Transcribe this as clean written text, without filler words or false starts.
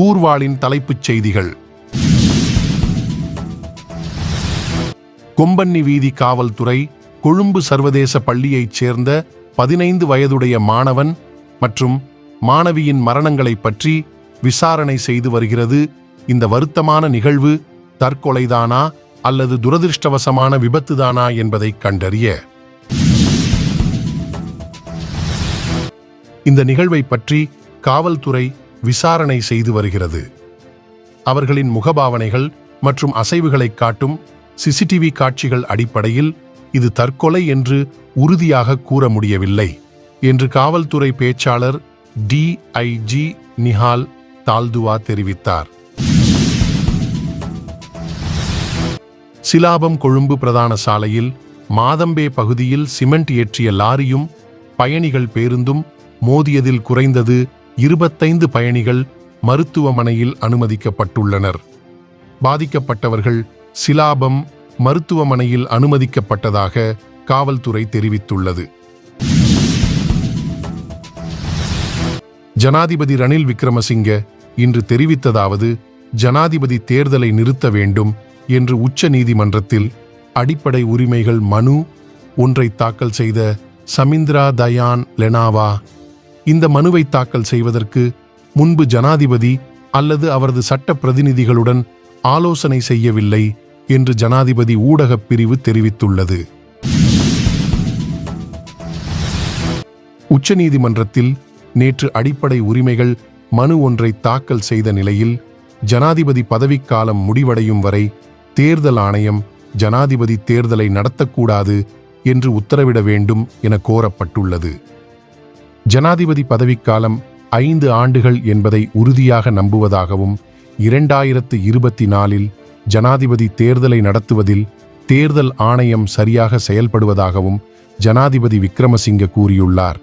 கூர்வாளின் தலைப்புச் செய்திகள். கொம்பன்னி வீதி காவல்துறை கொழும்பு சர்வதேச பள்ளியைச் சேர்ந்த 15 வயதுடைய மாணவன் மற்றும் மாணவியின் மரணங்களைப் பற்றி விசாரணை செய்து வருகிறது. இந்த வருத்தமான நிகழ்வு தற்கொலைதானா அல்லது துரதிருஷ்டவசமான விபத்துதானா என்பதை கண்டறிய இந்த நிகழ்வை பற்றி காவல்துறை விசாரணை செய்து வருகிறது. அவர்களின் முகபாவனைகள் மற்றும் அசைவுகளை காட்டும் சிசிடிவி காட்சிகள் அடிப்படையில் இது தற்கொலை என்று உறுதியாக கூற முடியவில்லை என்று காவல்துறை பேச்சாளர் டிஐஜி நிஹால் தால்துவா தெரிவித்தார். சிலாபம் கொழும்பு பிரதான சாலையில் மாதம்பே பகுதியில் சிமெண்ட் ஏற்றிய லாரியும் பயணிகள் பேருந்தும் மோதியதில் குறைந்தது 25 பயணிகள் மருத்துவமனையில் அனுமதிக்கப்பட்டுள்ளனர். பாதிக்கப்பட்டவர்கள் சிலாபம் மருத்துவமனையில் அனுமதிக்கப்பட்டதாக காவல்துறை தெரிவித்துள்ளது. ஜனாதிபதி ரணில் விக்ரமசிங்க இன்று தெரிவித்ததாவது, ஜனாதிபதி தேர்தலை நிறுத்த வேண்டும் என்று உச்ச நீதிமன்றத்தில் அடிப்படை உரிமைகள் மனு ஒன்றை தாக்கல் செய்த சமிந்திரா தயான் லெனாவா இந்த மனுவை தாக்கல் செய்வதற்கு முன்பு ஜனாதிபதி அல்லது அவரது சட்ட பிரதிநிதிகளுடன் ஆலோசனை செய்யவில்லை என்று ஜனாதிபதி ஊடகப் பிரிவு தெரிவித்துள்ளது. உச்சநீதிமன்றத்தில் நேற்று அடிப்படை உரிமைகள் மனு ஒன்றை தாக்கல் செய்த நிலையில் ஜனாதிபதி பதவிக்காலம் முடிவடையும் வரை தேர்தல் ஆணையம் ஜனாதிபதி தேர்தலை நடத்தக்கூடாது என்று உத்தரவிட வேண்டும் என கோரப்பட்டுள்ளது. ஜனாதிபதி பதவிக்காலம் 5 ஆண்டுகள் என்பதை உறுதியாக நம்புவதாகவும் 2024இல் ஜனாதிபதி தேர்தலை நடத்துவதில் தேர்தல் ஆணையம் சரியாக செயல்படுவதாகவும் ஜனாதிபதி விக்ரமசிங்க கூறியுள்ளார்.